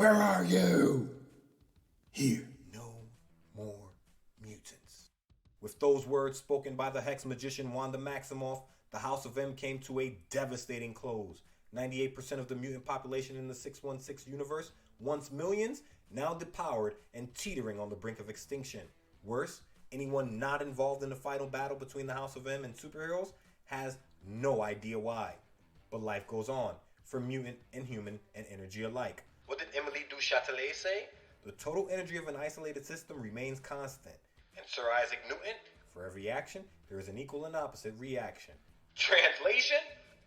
Where are you? Here. No more mutants. With those words spoken by the Hex magician Wanda Maximoff, the House of M came to a devastating close. 98% of the mutant population in the 616 universe, once millions, now depowered and teetering on the brink of extinction. Worse, anyone not involved in the final battle between the House of M and superheroes has no idea why. But life goes on, for mutant and human and energy alike. What did Emily du Châtelet say? The total energy of an isolated system remains constant. And Sir Isaac Newton? For every action, there is an equal and opposite reaction. Translation?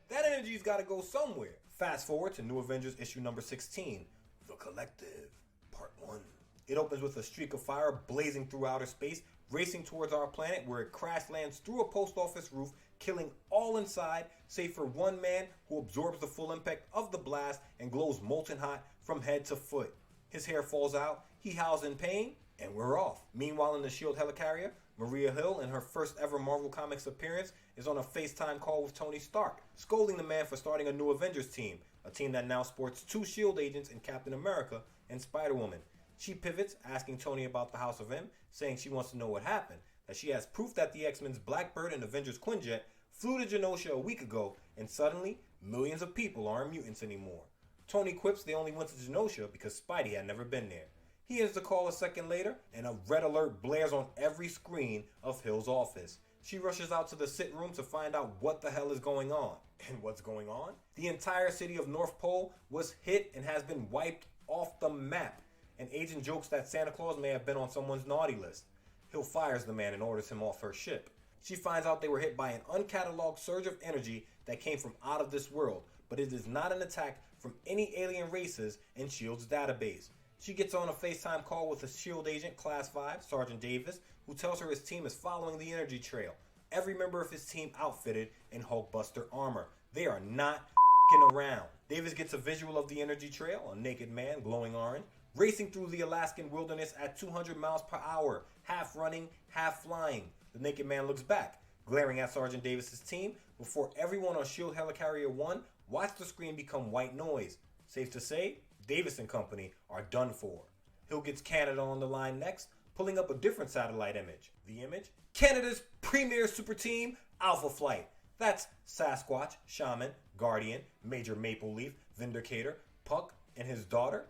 That energy's gotta go somewhere. Fast forward to New Avengers issue number 16, The Collective, Part 1. It opens with a streak of fire blazing through outer space, racing towards our planet, where it crash lands through a post office roof, killing all inside, save for one man who absorbs the full impact of the blast and glows molten hot from head to foot. His hair falls out, he howls in pain, and we're off. Meanwhile, in the S.H.I.E.L.D. helicarrier, Maria Hill, in her first ever Marvel Comics appearance, is on a FaceTime call with Tony Stark, scolding the man for starting a new Avengers team, a team that now sports 2 S.H.I.E.L.D. agents in Captain America and Spider-Woman. She pivots, asking Tony about the House of M, saying she wants to know what happened, that she has proof that the X-Men's Blackbird and Avengers Quinjet flew to Genosha a week ago, and suddenly, millions of people aren't mutants anymore. Tony quips they only went to Genosha because Spidey had never been there. He ends the call a second later, and a red alert blares on every screen of Hill's office. She rushes out to the sit room to find out what the hell is going on. And what's going on? The entire city of North Pole was hit and has been wiped off the map. An agent jokes that Santa Claus may have been on someone's naughty list. Hill fires the man and orders him off her ship. She finds out they were hit by an uncatalogued surge of energy that came from out of this world, but it is not an attack from any alien races in S.H.I.E.L.D.'s database. She gets on a FaceTime call with a S.H.I.E.L.D. agent, Class 5, Sergeant Davis, who tells her his team is following the energy trail. Every member of his team outfitted in Hulkbuster armor. They are not f***ing around. Davis gets a visual of the energy trail, a naked man, glowing orange, racing through the Alaskan wilderness at 200 miles per hour, half running, half flying. The naked man looks back, glaring at Sergeant Davis's team, before everyone on S.H.I.E.L.D. Helicarrier 1 watched the screen become white noise. Safe to say, Davis and company are done for. Hill gets Canada on the line next, pulling up a different satellite image. The image? Canada's premier super team, Alpha Flight. That's Sasquatch, Shaman, Guardian, Major Maple Leaf, Vindicator, Puck, and his daughter.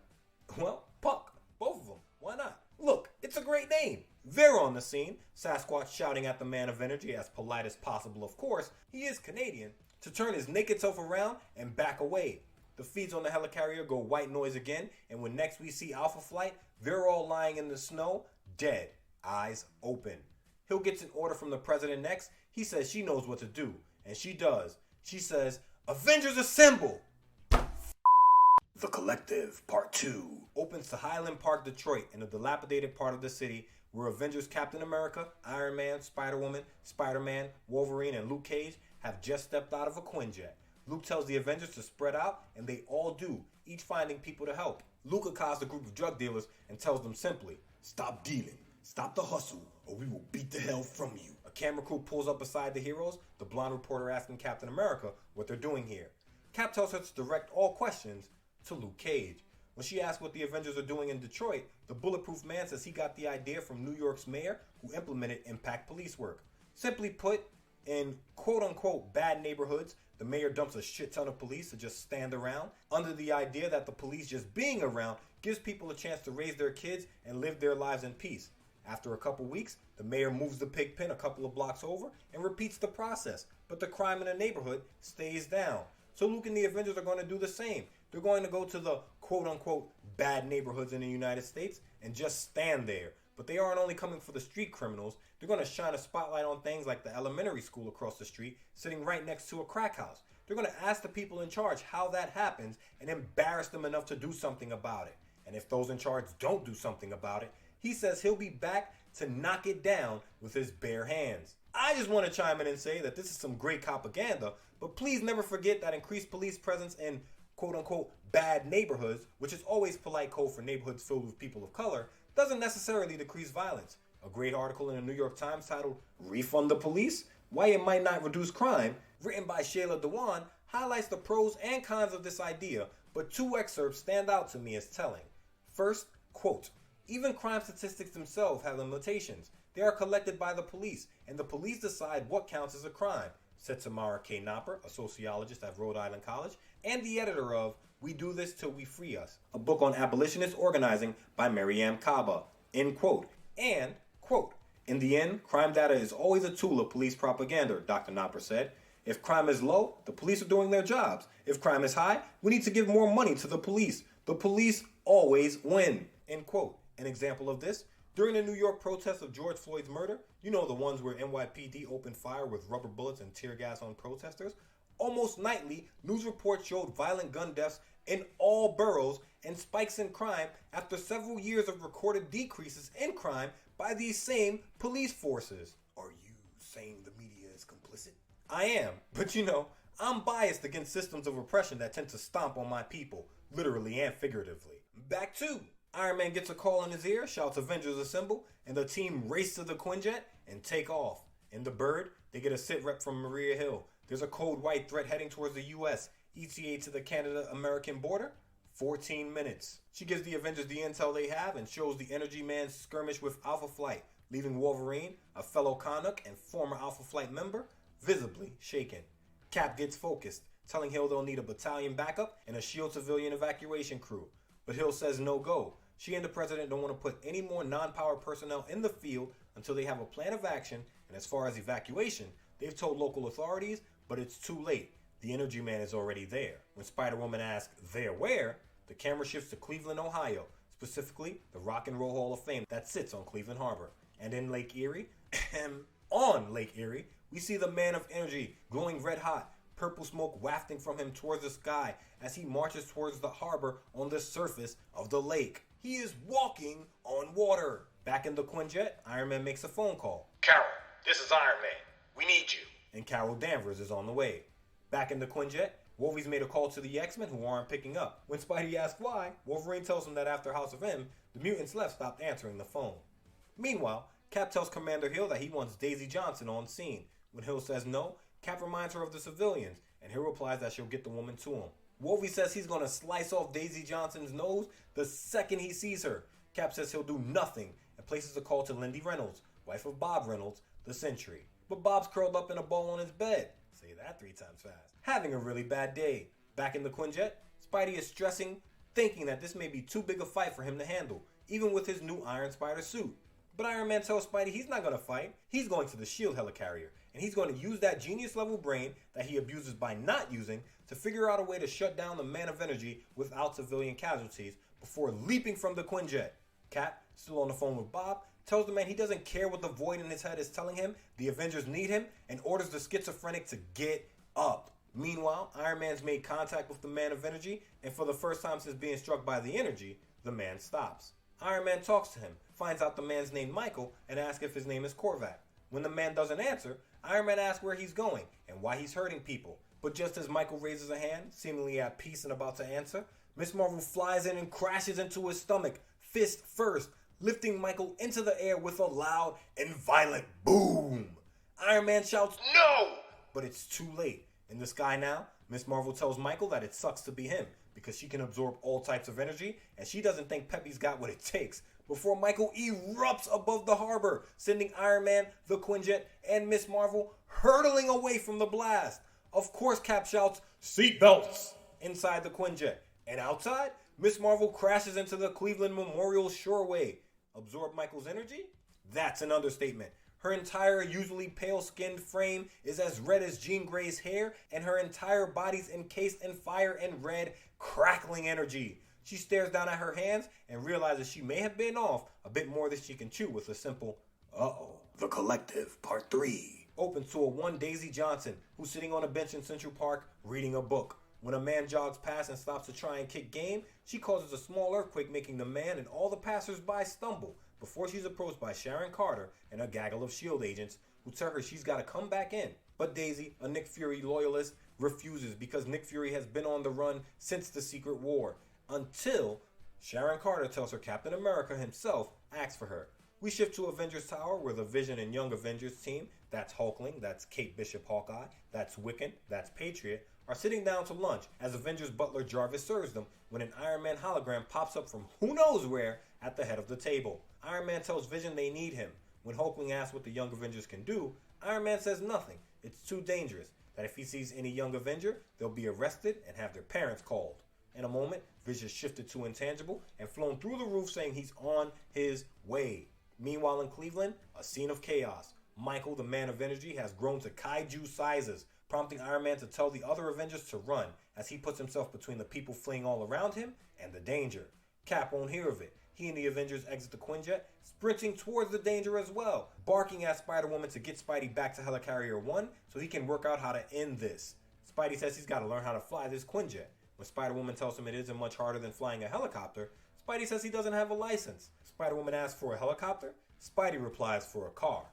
Well, Puck. Both of them. Why not? Look, it's a great name. They're on the scene, Sasquatch shouting at the man of energy, as polite as possible of course, he is Canadian, to turn his naked self around and back away. The feeds on the helicarrier go white noise again, and when next we see Alpha Flight, they're all lying in the snow, dead, eyes open. Hill gets an order from the president next. He says she knows what to do, and she does. She says, Avengers Assemble! The Collective, Part 2, opens to Highland Park, Detroit, in a dilapidated part of the city where Avengers Captain America, Iron Man, Spider-Woman, Spider-Man, Wolverine, and Luke Cage have just stepped out of a Quinjet. Luke tells the Avengers to spread out, and they all do, each finding people to help. Luke accosts a group of drug dealers and tells them simply, stop dealing, stop the hustle, or we will beat the hell from you. A camera crew pulls up beside the heroes, the blonde reporter asking Captain America what they're doing here. Cap tells her to direct all questions to Luke Cage. When she asks what the Avengers are doing in Detroit, the bulletproof man says he got the idea from New York's mayor who implemented impact police work. Simply put, in quote-unquote bad neighborhoods, the mayor dumps a shit ton of police to just stand around, under the idea that the police just being around gives people a chance to raise their kids and live their lives in peace. After a couple weeks, the mayor moves the pig pen a couple of blocks over and repeats the process, but the crime in the neighborhood stays down. So Luke and the Avengers are going to do the same. They're going to go to the quote-unquote bad neighborhoods in the United States and just stand there. But they aren't only coming for the street criminals, they're going to shine a spotlight on things like the elementary school across the street, sitting right next to a crack house. They're going to ask the people in charge how that happens and embarrass them enough to do something about it. And if those in charge don't do something about it, he says he'll be back to knock it down with his bare hands. I just want to chime in and say that this is some great propaganda, but please never forget that increased police presence in quote-unquote bad neighborhoods, which is always polite code for neighborhoods filled with people of color, doesn't necessarily decrease violence. A great article in the New York Times titled, Refund the Police? Why It Might Not Reduce Crime, written by Shayla Dewan, highlights the pros and cons of this idea, but two excerpts stand out to me as telling. First, quote, even crime statistics themselves have limitations. They are collected by the police, and the police decide what counts as a crime, said Samara K. Knopper, a sociologist at Rhode Island College, and the editor of We Do This Till We Free Us, a book on abolitionist organizing by Mariam Kaba, end quote. And, quote, in the end, crime data is always a tool of police propaganda, Dr. Knopper said. If crime is low, the police are doing their jobs. If crime is high, we need to give more money to the police. The police always win, end quote. An example of this, during the New York protests of George Floyd's murder, you know, the ones where NYPD opened fire with rubber bullets and tear gas on protesters, almost nightly, news reports showed violent gun deaths in all boroughs and spikes in crime after several years of recorded decreases in crime by these same police forces. Are you saying the media is complicit? I am, but you know, I'm biased against systems of oppression that tend to stomp on my people, literally and figuratively. Back to Iron Man gets a call in his ear, shouts Avengers Assemble, and the team race to the Quinjet and take off. In the Bird, they get a sit rep from Maria Hill. There's a cold white threat heading towards the US, ETA to the Canada-American border, 14 minutes. She gives the Avengers the intel they have and shows the Energy Man's skirmish with Alpha Flight, leaving Wolverine, a fellow Canuck and former Alpha Flight member, visibly shaken. Cap gets focused, telling Hill they'll need a battalion backup and a SHIELD civilian evacuation crew. But Hill says no go. She and the president don't want to put any more non-power personnel in the field until they have a plan of action, and as far as evacuation, they've told local authorities, but it's too late. The Energy Man is already there. When Spider-Woman asks, "There where?" the camera shifts to Cleveland, Ohio, specifically the Rock and Roll Hall of Fame that sits on Cleveland Harbor. And in Lake Erie, on Lake Erie, we see the Man of Energy glowing red hot, purple smoke wafting from him towards the sky as he marches towards the harbor on the surface of the lake. He is walking on water. Back in the Quinjet, Iron Man makes a phone call. Carol, this is Iron Man. We need you. And Carol Danvers is on the way. Back in the Quinjet, Wolvie's made a call to the X-Men who aren't picking up. When Spidey asks why, Wolverine tells him that after House of M, the mutants left stopped answering the phone. Meanwhile, Cap tells Commander Hill that he wants Daisy Johnson on scene. When Hill says no, Cap reminds her of the civilians, and Hill replies that she'll get the woman to him. Wolvie says he's going to slice off Daisy Johnson's nose the second he sees her. Cap says he'll do nothing and places a call to Lindy Reynolds, wife of Bob Reynolds, the Sentry. But Bob's curled up in a ball on his bed. Say that 3 times fast. Having a really bad day. Back in the Quinjet, Spidey is stressing, thinking that this may be too big a fight for him to handle, even with his new Iron Spider suit. But Iron Man tells Spidey he's not going to fight. He's going to the SHIELD helicarrier, and he's going to use that genius-level brain that he abuses by not using to figure out a way to shut down the Man of Energy without civilian casualties before leaping from the Quinjet. Cap, still on the phone with Bob, tells the man he doesn't care what the void in his head is telling him, the Avengers need him, and orders the schizophrenic to get up. Meanwhile, Iron Man's made contact with the Man of Energy, and for the first time since being struck by the energy, the man stops. Iron Man talks to him, finds out the man's name Michael, and asks if his name is Korvac. When the man doesn't answer, Iron Man asks where he's going and why he's hurting people. But just as Michael raises a hand, seemingly at peace and about to answer, Miss Marvel flies in and crashes into his stomach, fist first, lifting Michael into the air with a loud and violent boom. Iron Man shouts, "No!" But it's too late. In the sky now, Miss Marvel tells Michael that it sucks to be him because she can absorb all types of energy and she doesn't think Peppy's got what it takes before Michael erupts above the harbor, sending Iron Man, the Quinjet, and Miss Marvel hurtling away from the blast. Of course, Cap shouts, "Seatbelts!" inside the Quinjet. And outside, Miss Marvel crashes into the Cleveland Memorial Shoreway. Absorb Michael's energy? That's an understatement. Her entire usually pale-skinned frame is as red as Jean Grey's hair, and her entire body's encased in fire and red, crackling energy. She stares down at her hands and realizes she may have been off a bit more than she can chew with a simple, "Uh-oh." The Collective, Part 3. Opens to a one Daisy Johnson, who's sitting on a bench in Central Park reading a book. When a man jogs past and stops to try and kick game, she causes a small earthquake, making the man and all the passers-by stumble before she's approached by Sharon Carter and a gaggle of SHIELD agents who tell her she's got to come back in. But Daisy, a Nick Fury loyalist, refuses because Nick Fury has been on the run since the Secret War, until Sharon Carter tells her Captain America himself asks for her. We shift to Avengers Tower where the Vision and Young Avengers team, that's Hulkling, that's Kate Bishop Hawkeye, that's Wiccan, that's Patriot, are sitting down to lunch as Avengers butler Jarvis serves them when an Iron Man hologram pops up from who knows where at the head of the table. Iron Man tells Vision they need him. When Hulkling asks what the Young Avengers can do, Iron Man says nothing. It's too dangerous. That if he sees any Young Avenger, they'll be arrested and have their parents called. In a moment, Vision shifted to intangible and flown through the roof saying he's on his way. Meanwhile in Cleveland, a scene of chaos. Michael, the Man of Energy, has grown to kaiju sizes, prompting Iron Man to tell the other Avengers to run as he puts himself between the people fleeing all around him and the danger. Cap won't hear of it. He and the Avengers exit the Quinjet, sprinting towards the danger as well, barking at Spider-Woman to get Spidey back to Helicarrier 1 so he can work out how to end this. Spidey says he's got to learn how to fly this Quinjet. When Spider-Woman tells him it isn't much harder than flying a helicopter, Spidey says he doesn't have a license. Spider-Woman asks for a helicopter. Spidey replies for a car.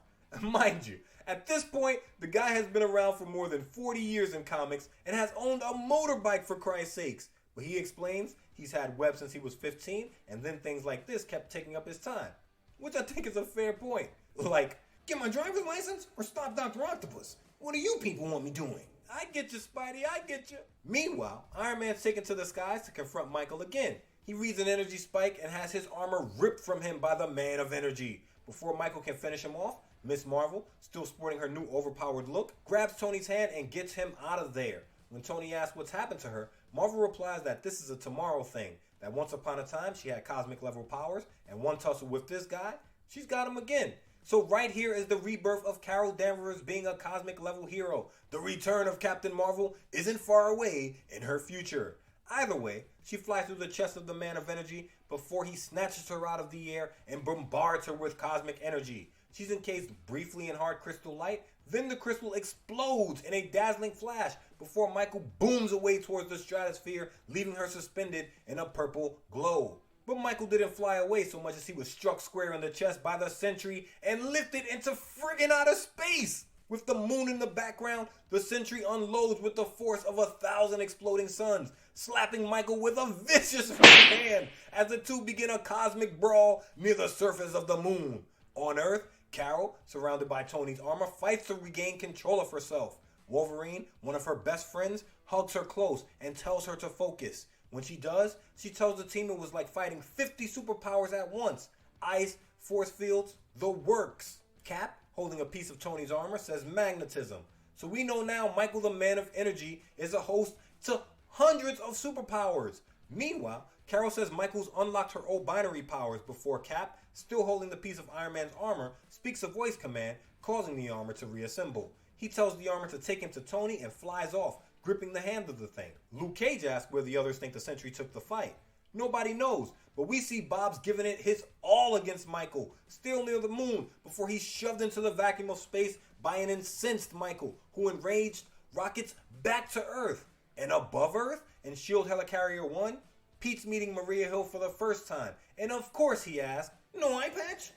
Mind you, at this point, the guy has been around for more than 40 years in comics and has owned a motorbike for Christ's sakes. But he explains he's had web since he was 15, and then things like this kept taking up his time. Which I think is a fair point. Like, get my driver's license or stop Dr. Octopus? What do you people want me doing? I get you, Spidey, I get you. Meanwhile, Iron Man's taken to the skies to confront Michael again. He reads an energy spike and has his armor ripped from him by the Man of Energy. Before Michael can finish him off, Miss Marvel, still sporting her new overpowered look, grabs Tony's hand and gets him out of there. When Tony asks what's happened to her, Marvel replies that this is a tomorrow thing, that once upon a time she had cosmic level powers, and one tussle with this guy, she's got him again. So right here is the rebirth of Carol Danvers being a cosmic level hero. The return of Captain Marvel isn't far away in her future. Either way, she flies through the chest of the Man of Energy before he snatches her out of the air and bombards her with cosmic energy. She's encased briefly in hard crystal light, then the crystal explodes in a dazzling flash before Michael booms away towards the stratosphere, leaving her suspended in a purple glow. But Michael didn't fly away so much as he was struck square in the chest by the Sentry and lifted into friggin' outer space. With the moon in the background, the Sentry unloads with the force of 1,000 exploding suns, slapping Michael with a vicious right hand as the two begin a cosmic brawl near the surface of the moon. On Earth, Carol, surrounded by Tony's armor, fights to regain control of herself. Wolverine, one of her best friends, hugs her close and tells her to focus. When she does, she tells the team it was like fighting 50 superpowers at once. Ice, force fields, the works. Cap, holding a piece of Tony's armor, says magnetism. So we know now Michael the Man of Energy is a host to hundreds of superpowers. Meanwhile, Carol says Michael's unlocked her old binary powers before Cap, still holding the piece of Iron Man's armor, speaks a voice command, causing the armor to reassemble. He tells the armor to take him to Tony and flies off, gripping the hand of the thing. Luke Cage asks where the others think the Sentry took the fight. Nobody knows, but we see Bob's giving it his all against Michael, still near the moon, before he's shoved into the vacuum of space by an incensed Michael, who enraged rockets back to Earth. And above Earth, in S.H.I.E.L.D. Helicarrier 1, Pete's meeting Maria Hill for the first time, and of course he asks, "No eye patch?"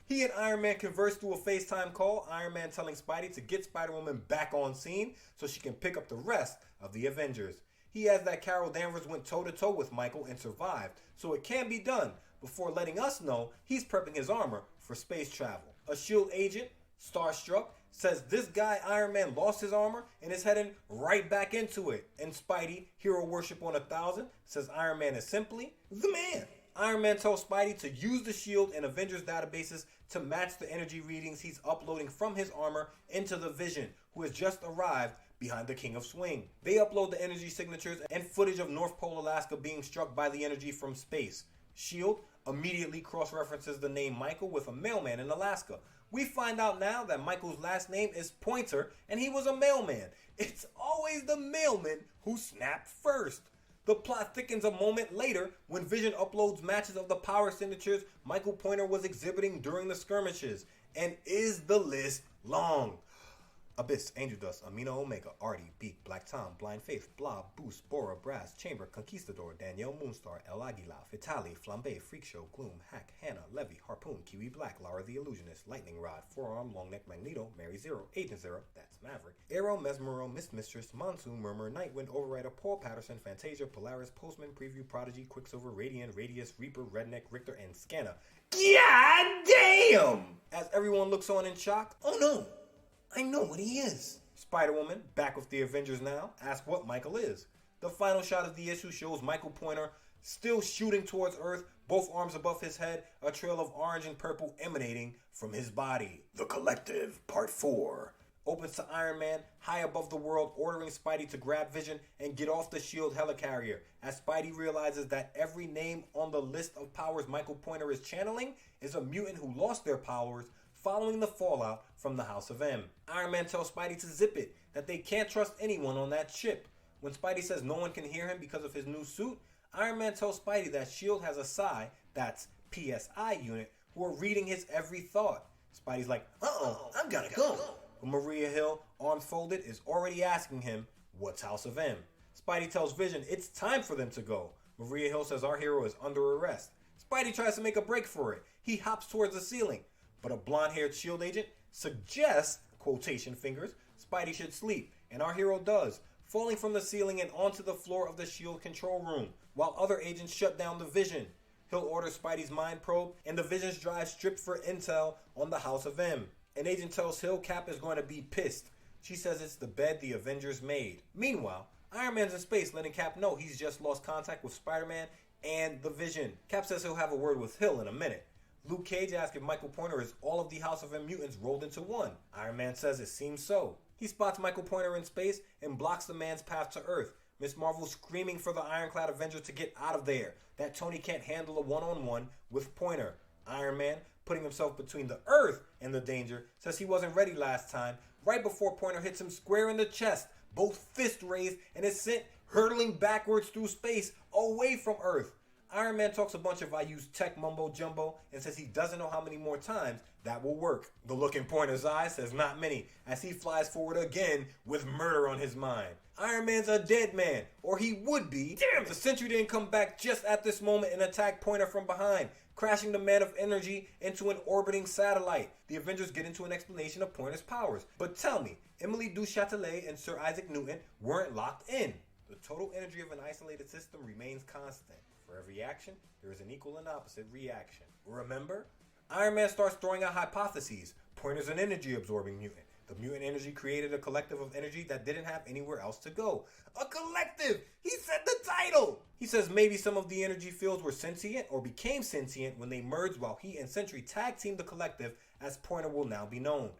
He and Iron Man converse through a FaceTime call, Iron Man telling Spidey to get Spider-Woman back on scene so she can pick up the rest of the Avengers. He adds that Carol Danvers went toe-to-toe with Michael and survived, so it can be done, before letting us know he's prepping his armor for space travel. A S.H.I.E.L.D. agent, starstruck, says this guy Iron Man lost his armor and is heading right back into it. And Spidey, hero worship on 1,000, says Iron Man is simply the man. Iron Man tells Spidey to use the S.H.I.E.L.D. and Avengers databases to match the energy readings he's uploading from his armor into the Vision, who has just arrived behind the King of Swing. They upload the energy signatures and footage of North Pole Alaska being struck by the energy from space. S.H.I.E.L.D. immediately cross-references the name Michael with a mailman in Alaska. We find out now that Michael's last name is Pointer and he was a mailman. It's always the mailman who snapped first. The plot thickens a moment later when Vision uploads matches of the power signatures Michael Pointer was exhibiting during the skirmishes. And is the list long? Abyss, Angel Dust, Amino Omega, Artie, Beak, Black Tom, Blind Faith, Blob, Boost, Bora, Brass, Chamber, Conquistador, Danielle Moonstar, El Aguila, Vitali, Flambe, Freak Show, Gloom, Hack, Hannah, Levy, Harpoon, Kiwi Black, Lara the Illusionist, Lightning Rod, Forearm, Longneck, Magneto, Mary Zero, Agent Zero, that's Maverick, Arrow, Mesmero, Mistress, Monsoon, Murmur, Nightwind, Overrider, Paul Patterson, Fantasia, Polaris, Postman, Preview, Prodigy, Quicksilver, Radiant, Radius, Reaper, Redneck, Richter, and Scanner. God damn! As everyone looks on in shock, oh no! I know what he is. Spider-Woman, back with the Avengers now, asks what Michael is. The final shot of the issue shows Michael Pointer still shooting towards Earth, both arms above his head, a trail of orange and purple emanating from his body. The Collective, Part 4. Opens to Iron Man, high above the world, ordering Spidey to grab Vision and get off the S.H.I.E.L.D. helicarrier, as Spidey realizes that every name on the list of powers Michael Pointer is channeling is a mutant who lost their powers following the fallout from the House of M. Iron Man tells Spidey to zip it, that they can't trust anyone on that ship. When Spidey says no one can hear him because of his new suit, Iron Man tells Spidey that S.H.I.E.L.D. has a psi, that's PSI unit, who are reading his every thought. Spidey's like, uh-oh, I gotta go. But Maria Hill, arms folded, is already asking him, what's House of M? Spidey tells Vision it's time for them to go. Maria Hill says our hero is under arrest. Spidey tries to make a break for it. He hops towards the ceiling. But a blonde-haired S.H.I.E.L.D. agent suggests, quotation fingers, Spidey should sleep. And our hero does, falling from the ceiling and onto the floor of the S.H.I.E.L.D. control room, while other agents shut down the Vision. Hill orders Spidey's mind probe, and the Vision's drive stripped for intel on the House of M. An agent tells Hill Cap is going to be pissed. She says it's the bed the Avengers made. Meanwhile, Iron Man's in space, letting Cap know he's just lost contact with Spider-Man and the Vision. Cap says he'll have a word with Hill in a minute. Luke Cage asks if Michael Pointer is all of the House of M mutants rolled into one. Iron Man says it seems so. He spots Michael Pointer in space and blocks the man's path to Earth. Miss Marvel screaming for the Ironclad Avenger to get out of there, that Tony can't handle a one-on-one with Pointer. Iron Man, putting himself between the Earth and the danger, says he wasn't ready last time, right before Pointer hits him square in the chest, both fists raised, and is sent hurtling backwards through space, away from Earth. Iron Man talks a bunch of I use tech mumbo jumbo and says he doesn't know how many more times that will work. The look in Pointer's eyes says not many, as he flies forward again with murder on his mind. Iron Man's a dead man, or he would be. Damn it! The Sentry didn't come back just at this moment and attack Pointer from behind, crashing the Man of Energy into an orbiting satellite. The Avengers get into an explanation of Pointer's powers. But tell me, Emily du Châtelet and Sir Isaac Newton weren't locked in. The total energy of an isolated system remains constant. For every action, there is an equal and opposite reaction. Remember? Iron Man starts throwing out hypotheses. Pointer's an energy-absorbing mutant. The mutant energy created a collective of energy that didn't have anywhere else to go. A collective! He said the title! He says maybe some of the energy fields were sentient or became sentient when they merged, while he and Sentry tag-teamed the collective, as Pointer will now be known.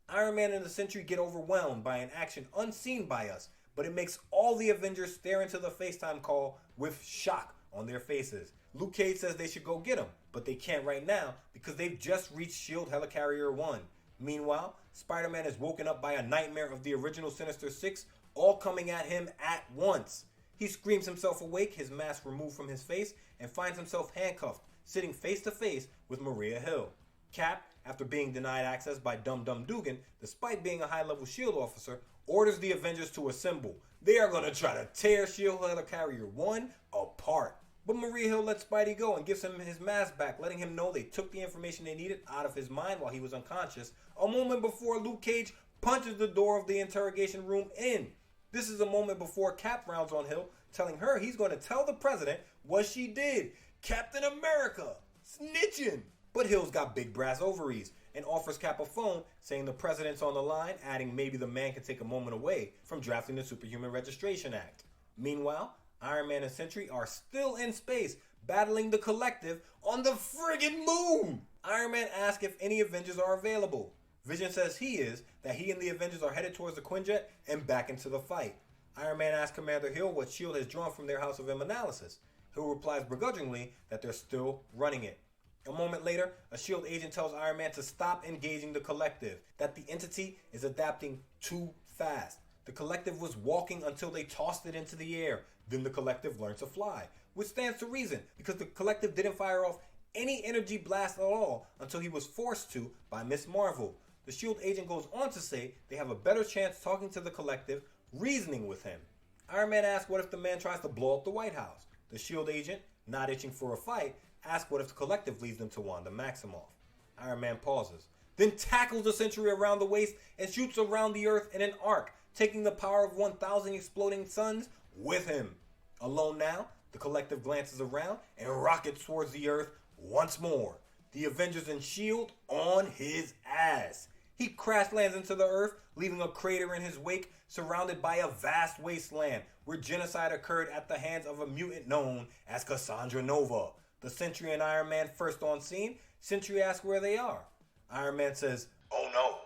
Iron Man and the Sentry get overwhelmed by an action unseen by us, but it makes all the Avengers stare into the FaceTime call with shock on their faces. Luke Cage says they should go get him, but they can't right now because they've just reached S.H.I.E.L.D. Helicarrier 1. Meanwhile, Spider-Man is woken up by a nightmare of the original Sinister Six, all coming at him at once. He screams himself awake, his mask removed from his face, and finds himself handcuffed, sitting face to face with Maria Hill. Cap, after being denied access by Dum Dum Dugan, despite being a high-level S.H.I.E.L.D. officer, orders the Avengers to assemble. They are going to try to tear S.H.I.E.L.D. Helicarrier 1 apart. But Maria Hill lets Spidey go and gives him his mask back, letting him know they took the information they needed out of his mind while he was unconscious, a moment before Luke Cage punches the door of the interrogation room in. This is a moment before Cap rounds on Hill, telling her he's going to tell the president what she did. Captain America! Snitching! But Hill's got big brass ovaries and offers Cap a phone, saying the president's on the line, adding maybe the man can take a moment away from drafting the Superhuman Registration Act. Meanwhile, Iron Man and Sentry are still in space, battling the collective on the friggin' moon! Iron Man asks if any Avengers are available. Vision says he is, that he and the Avengers are headed towards the Quinjet and back into the fight. Iron Man asks Commander Hill what S.H.I.E.L.D. has drawn from their House of M analysis. Hill replies begrudgingly that they're still running it. A moment later, a S.H.I.E.L.D. agent tells Iron Man to stop engaging the collective, that the entity is adapting too fast. The collective was walking until they tossed it into the air. Then the collective learned to fly, which stands to reason because the collective didn't fire off any energy blast at all until he was forced to by Miss Marvel. The S.H.I.E.L.D. agent goes on to say they have a better chance talking to the collective, reasoning with him. Iron Man asks what if the man tries to blow up the White House. The S.H.I.E.L.D. agent, not itching for a fight, asks what if the collective leads them to Wanda Maximoff. Iron Man pauses, then tackles the Sentry around the waist and shoots around the Earth in an arc, taking the power of 1,000 exploding suns with him. Alone now, the collective glances around and rockets towards the Earth once more. The Avengers and S.H.I.E.L.D. on his ass. He crash lands into the earth, leaving a crater in his wake, surrounded by a vast wasteland where genocide occurred at the hands of a mutant known as Cassandra Nova. The Sentry and Iron Man first on scene. Sentry asks where they are. Iron Man says, Oh no,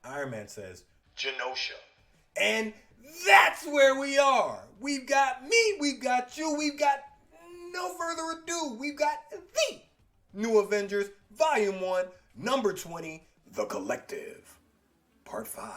Iron Man says, Genosha. and that's where we are. We've got me, we've got you, we've got no further ado. We've got the New Avengers, Volume 1, Number 20, The Collective, Part 5.